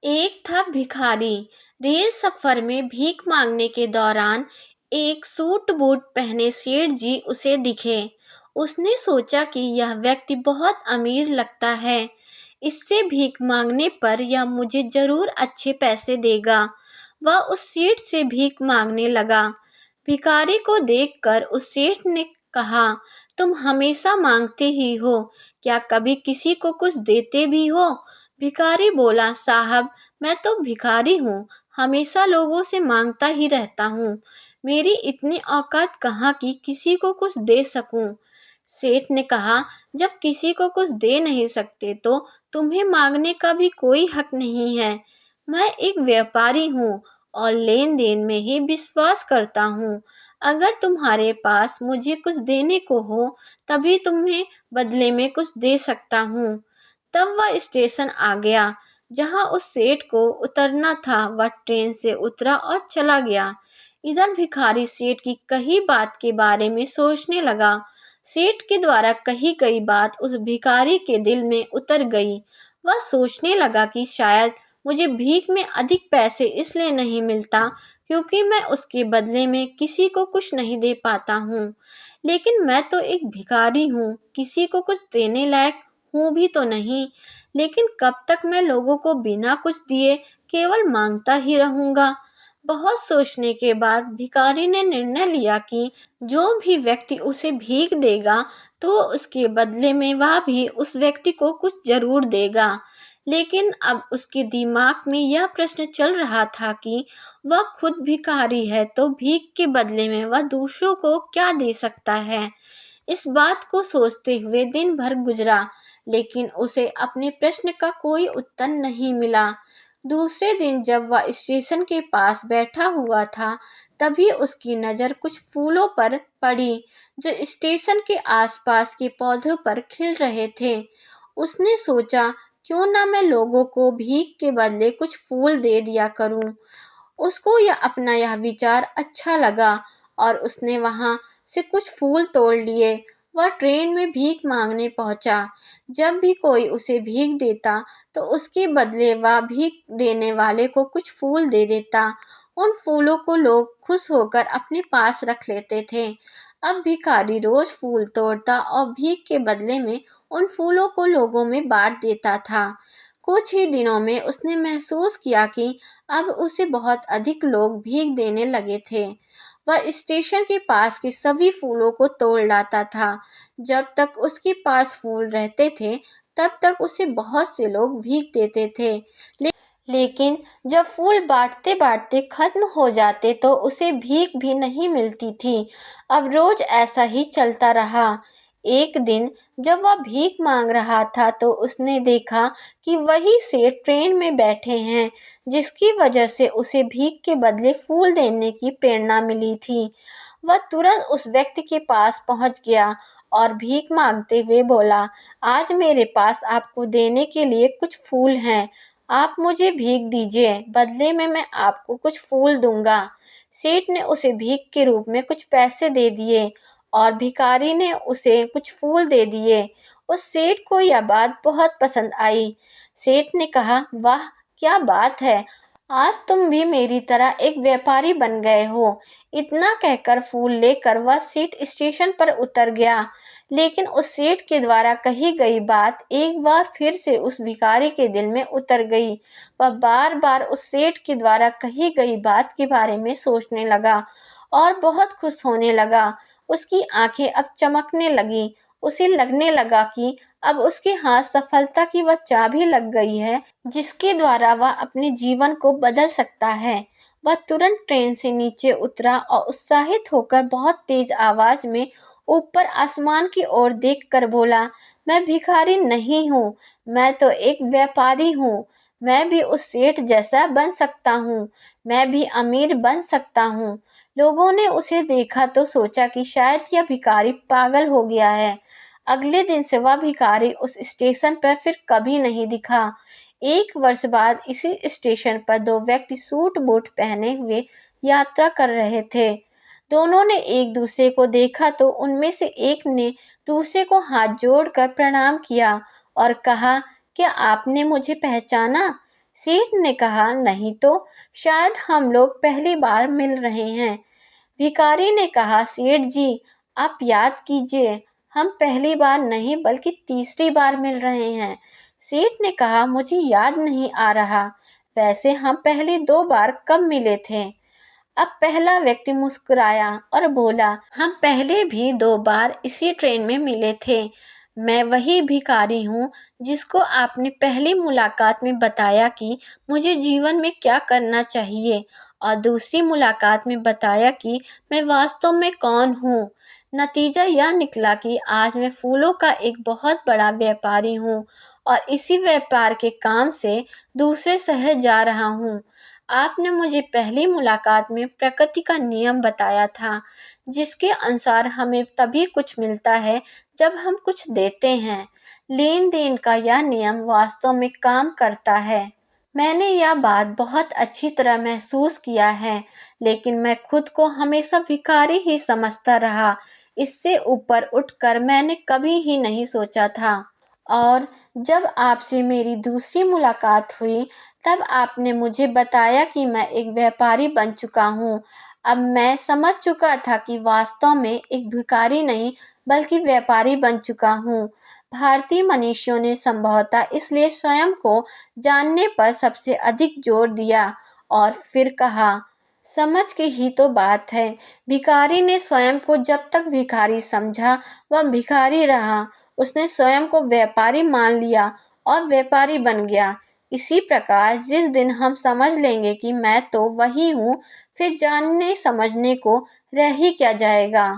एक था भिखारी। रेल सफर में भीख मांगने के दौरान एक सूट बूट पहने सेठ जी उसे दिखे। उसने सोचा कि यह व्यक्ति बहुत अमीर लगता है, इससे भीख मांगने पर यह मुझे जरूर अच्छे पैसे देगा। वह उस सेठ से भीख मांगने लगा। भिखारी को देखकर उस सेठ ने कहा, तुम हमेशा मांगते ही हो, क्या कभी किसी को कुछ देते भी हो? भिखारी बोला, साहब, मैं तो भिखारी हूँ, हमेशा लोगों से मांगता ही रहता हूँ। मेरी इतनी औकात कहाँ कि किसी को कुछ दे सकूं। सेठ ने कहा, जब किसी को कुछ दे नहीं सकते तो तुम्हें मांगने का भी कोई हक नहीं है। मैं एक व्यापारी हूँ और लेन देन में ही विश्वास करता हूँ। अगर तुम्हारे पास मुझे कुछ देने को हो तभी तुम्हें बदले में कुछ दे सकता हूँ। तब वह स्टेशन आ गया जहां उस सेठ को उतरना था। वह ट्रेन से उतरा और चला गया। इधर भिखारी सेठ की कही बात के बारे में सोचने लगा। सेठ के द्वारा कही गई बात उस भिखारी के दिल में उतर गई। वह सोचने लगा कि शायद मुझे भीख में अधिक पैसे इसलिए नहीं मिलता क्योंकि मैं उसके बदले में किसी को कुछ नहीं दे पाता हूँ। लेकिन मैं तो एक भिखारी हूँ, किसी को कुछ देने लायक हूँ भी तो नहीं। लेकिन कब तक मैं लोगों को बिना कुछ दिए केवल मांगता ही रहूंगा। बहुत सोचने के बाद भिखारी ने निर्णय लिया कि जो भी व्यक्ति उसे भीख देगा तो उसके बदले में वह भी उस व्यक्ति को कुछ जरूर देगा। लेकिन अब उसके दिमाग में यह प्रश्न चल रहा था कि वह खुद भिखारी है तो भीख के बदले में वह दूसरों को क्या दे सकता है। इस बात को सोचते हुए दिन भर गुजरा, लेकिन उसे अपने प्रश्न का कोई उत्तर नहीं मिला। दूसरे दिन जब वह स्टेशन के पास बैठा हुआ था, तभी उसकी नज़र कुछ फूलों पर पड़ी जो स्टेशन के आसपास के पौधों पर खिल रहे थे। उसने सोचा, क्यों ना मैं लोगों को भीख के बदले कुछ फूल दे दिया करूं। उसको अपना यह विचार अच्छा लगा और उसने वहां से कुछ फूल तोड़ लिए। वह ट्रेन में भीख मांगने पहुंचा। जब भी कोई उसे भीख देता तो उसके बदले वह भीख देने वाले को कुछ फूल दे देता। उन फूलों को लोग खुश होकर अपने पास रख लेते थे। अब भिखारी रोज फूल तोड़ता और भीख के बदले में उन फूलों को लोगों में बांट देता था। कुछ ही दिनों में उसने महसूस किया कि अब उसे बहुत अधिक लोग भीख देने लगे थे। वह स्टेशन के पास के सभी फूलों को तोड़ लाता था। जब तक उसके पास फूल रहते थे तब तक उसे बहुत से लोग भीख देते थे। लेकिन जब फूल बांटते बांटते खत्म हो जाते तो उसे भीख भी नहीं मिलती थी। अब रोज ऐसा ही चलता रहा। एक दिन जब वह भीख मांग रहा था तो उसने देखा कि वही सेठ ट्रेन में बैठे हैं, जिसकी वजह से उसे भीख के बदले फूल देने की प्रेरणा मिली थी। वह तुरंत उस व्यक्ति के पास पहुंच गया और भीख मांगते हुए बोला, आज मेरे पास आपको देने के लिए कुछ फूल हैं, आप मुझे भीख दीजिए, बदले में मैं आपको कुछ फूल दूंगा। सेठ ने उसे भीख के रूप में कुछ पैसे दे दिए और भिखारी ने उसे कुछ फूल दे दिए। उस सेठ को यह बात बहुत पसंद आई। सेठ ने कहा, वाह, क्या बात है, आज तुम भी मेरी तरह एक व्यापारी बन गए हो। इतना कहकर फूल लेकर वह सेठ स्टेशन पर उतर गया। लेकिन उस सेठ के द्वारा कही गई बात एक बार फिर से उस भिखारी के दिल में उतर गई। वह बार बार उस सेठ के द्वारा कही गई बात के बारे में सोचने लगा और बहुत खुश होने लगा। उसकी आंखें अब चमकने लगी। उसे लगने लगा कि अब उसके हाथ सफलता की वह चाबी लग गई है जिसके द्वारा वह अपने जीवन को बदल सकता है। वह तुरंत ट्रेन से नीचे उतरा और उत्साहित होकर बहुत तेज आवाज में ऊपर आसमान की ओर देखकर बोला, मैं भिखारी नहीं हूँ, मैं तो एक व्यापारी हूँ। मैं भी उस सेठ जैसा बन सकता हूँ, मैं भी अमीर बन सकता हूँ। लोगों ने उसे देखा तो सोचा कि शायद यह भिखारी पागल हो गया है। अगले दिन से वह भिखारी उस स्टेशन पर फिर कभी नहीं दिखा। एक वर्ष बाद इसी स्टेशन पर दो व्यक्ति सूट बूट पहने हुए यात्रा कर रहे थे। दोनों ने एक दूसरे को देखा तो उनमें से एक ने दूसरे को हाथ जोड़कर प्रणाम किया और कहा, क्या आपने मुझे पहचाना? सेठ ने कहा, नहीं तो शायद हम लोग पहली बार मिल रहे हैं। भिखारी ने कहा, सेठ जी आप याद कीजिए, हम पहली बार नहीं बल्कि तीसरी बार मिल रहे हैं। सेठ ने कहा, मुझे याद नहीं आ रहा, वैसे हम पहली 2 बार कब मिले थे। अब पहला व्यक्ति मुस्कुराया और बोला, हम पहले भी 2 बार इसी ट्रेन में मिले थे। मैं वही भिखारी हूँ जिसको आपने पहली मुलाकात में बताया कि मुझे जीवन में क्या करना चाहिए, और दूसरी मुलाकात में बताया कि मैं वास्तव में कौन हूँ। नतीजा यह निकला कि आज मैं फूलों का एक बहुत बड़ा व्यापारी हूँ और इसी व्यापार के काम से दूसरे शहर जा रहा हूँ। आपने मुझे पहली मुलाकात में प्रकृति का नियम बताया था, जिसके अनुसार हमें तभी कुछ मिलता है जब हम कुछ देते हैं। लेन देन का यह नियम वास्तव में काम करता है। मैंने यह बात बहुत अच्छी तरह महसूस किया है, लेकिन मैं खुद को हमेशा भिखारी ही समझता रहा। इससे ऊपर उठकर मैंने कभी ही नहीं सोचा था। और जब आपसे मेरी दूसरी मुलाकात हुई, तब आपने मुझे बताया कि मैं एक व्यापारी बन चुका हूँ। अब मैं समझ चुका था कि वास्तव में एक भिखारी नहीं बल्कि व्यापारी बन चुका हूँ। भारतीय मनीषियों ने संभवतः इसलिए स्वयं को जानने पर सबसे अधिक जोर दिया और फिर कहा, समझ की ही तो बात है। भिखारी ने स्वयं को जब तक भिखारी समझा, वह भिखारी रहा। उसने स्वयं को व्यापारी मान लिया और व्यापारी बन गया। इसी प्रकार जिस दिन हम समझ लेंगे कि मैं तो वही हूँ, फिर जानने समझने को रह ही क्या जाएगा।